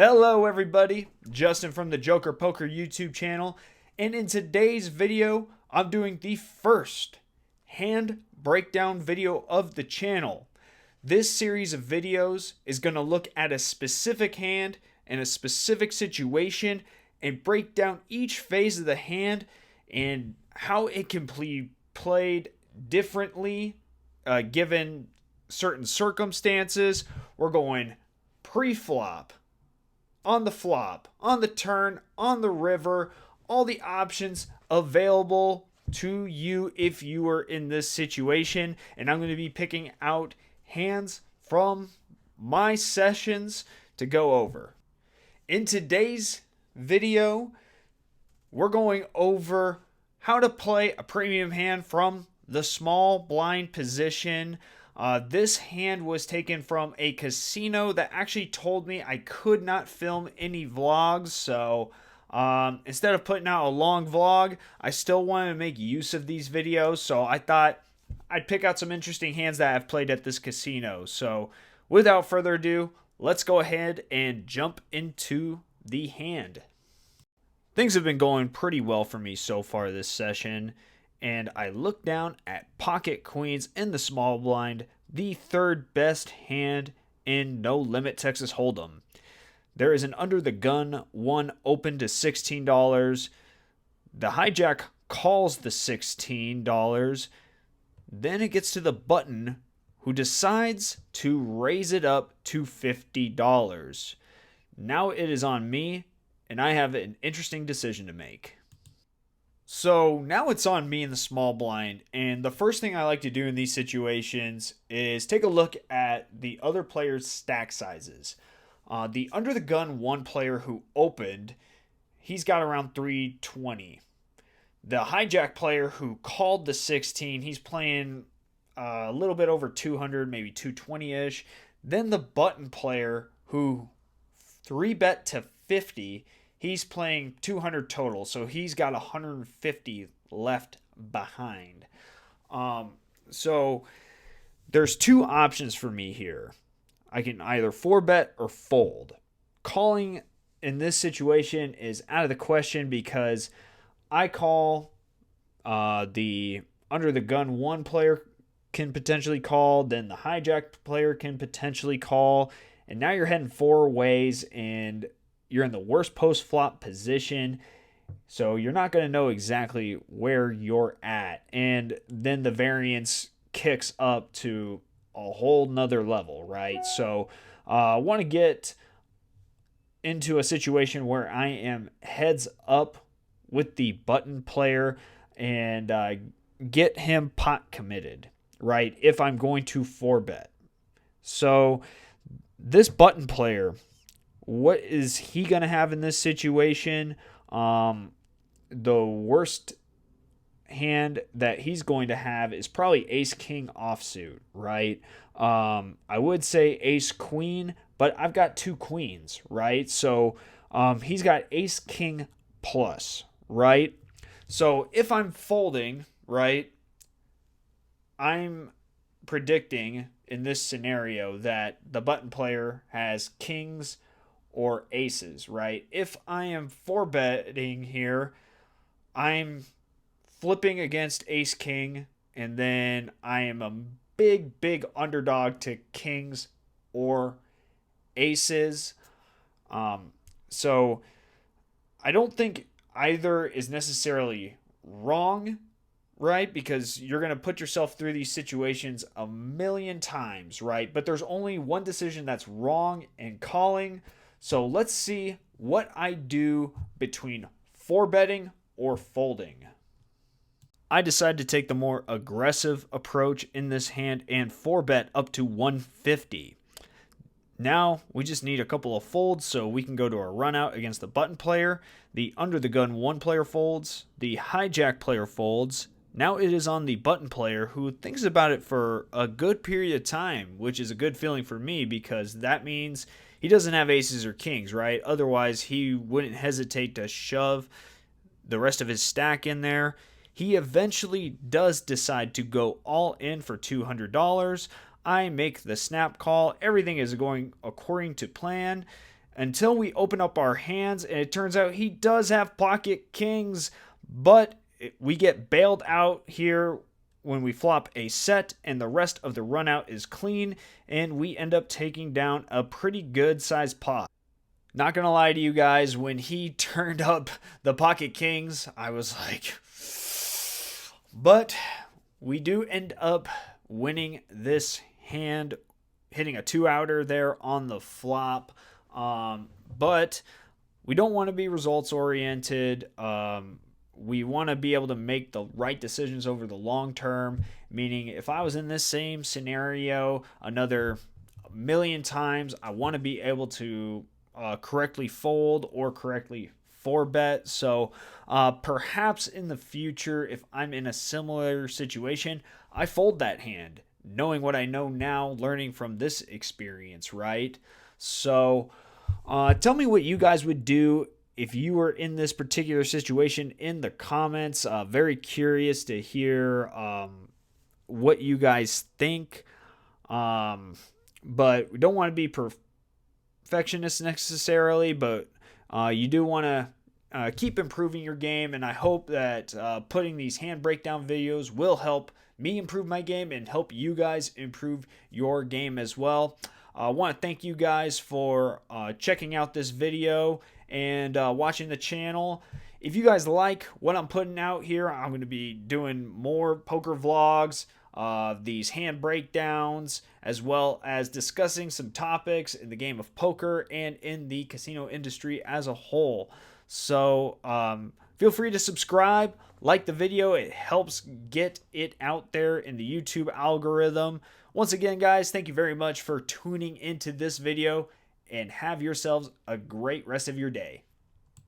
Hello everybody, Justin from the Joker Poker YouTube channel, and in today's video, I'm doing the first hand breakdown video of the channel. This series of videos is going to look at a specific hand and a specific situation and break down each phase of the hand and how it can be played differently given certain circumstances. We're going pre-flop, on the flop, on the turn, on the river, all the options available to you if you are in this situation. And I'm going to be picking out hands from my sessions to go over. In today's video, we're going over how to play a premium hand from the small blind position. This hand was taken from a casino that actually told me I could not film any vlogs. So instead of putting out a long vlog, I still wanted to make use of these videos. So I thought I'd pick out some interesting hands that I've played at this casino. So without further ado, let's go ahead and jump into the hand. Things have been going pretty well for me so far this session, and I look down at pocket queens in the small blind, the third best hand in No Limit Texas Hold'em. There is an under the gun one open to $16. The hijack calls the $16. Then it gets to the button, who decides to raise it up to $50. Now it is on me, and I have an interesting decision to make. So now it's on me in the small blind, and the first thing I like to do in these situations is take a look at the other player's stack sizes. The under the gun one player who opened, he's got around 320. The hijack player who called the 16, he's playing a little bit over 200, maybe 220-ish. Then the button player who 3-bet to 50, he's playing 200 total, so he's got 150 left behind. So there's two options for me here. I can either 4-bet or fold. Calling in this situation is out of the question because I call, the under the gun one player can potentially call, then the hijacked player can potentially call, and now you're heading four ways, and you're in the worst post-flop position, so you're not going to know exactly where you're at. And then the variance kicks up to a whole nother level, right? So I want to get into a situation where I am heads up with the button player and get him pot committed, right? If I'm going to 4-bet. So this button player, what is he going to have in this situation? The worst hand that he's going to have is probably ace-king offsuit, right? I would say ace-queen, but I've got two queens, right? So he's got ace-king plus, right? So if I'm folding, right, I'm predicting in this scenario that the button player has kings or aces, right? If I am 4-betting here, I'm flipping against ace king, and then I am a big underdog to kings or aces. So I don't think either is necessarily wrong, right? Because you're going to put yourself through these situations a million times, right? But there's only one decision that's wrong in calling. So let's see what I do between 4-betting or folding. I decided to take the more aggressive approach in this hand and 4-bet up to 150. Now we just need a couple of folds so we can go to a runout against the button player. The under the gun one player folds. The hijack player folds. Now it is on the button player, who thinks about it for a good period of time, which is a good feeling for me because that means he doesn't have aces or kings, right? Otherwise, he wouldn't hesitate to shove the rest of his stack in there. He eventually does decide to go all in for $200. I make the snap call. Everything is going according to plan. until we open up our hands, and it turns out he does have pocket kings, but we get bailed out here when we flop a set, and the rest of the run out is clean, and we end up taking down a pretty good sized pot. Not gonna lie to you guys, when he turned up the pocket kings, I was like, but we do end up winning this hand, hitting a 2-outer there on the flop. But we don't want to be results oriented. We want to be able to make the right decisions over the long term. Meaning, if I was in this same scenario another million times, I want to be able to correctly fold or correctly 4-bet. So perhaps in the future, if I'm in a similar situation, I fold that hand, knowing what I know now, learning from this experience, right? So tell me what you guys would do if you were in this particular situation in the comments. Very curious to hear what you guys think. But we don't want to be perfectionists necessarily, but you do want to keep improving your game, and I hope that putting these hand breakdown videos will help me improve my game and help you guys improve your game as well. I want to thank you guys for checking out this video and watching the channel. If you guys like what I'm putting out here, I'm going to be doing more poker vlogs, these hand breakdowns, as well as discussing some topics in the game of poker and in the casino industry as a whole. So feel free to subscribe, like the video. It helps get it out there in the YouTube algorithm. Once again, guys, thank you very much for tuning into this video, and have yourselves a great rest of your day.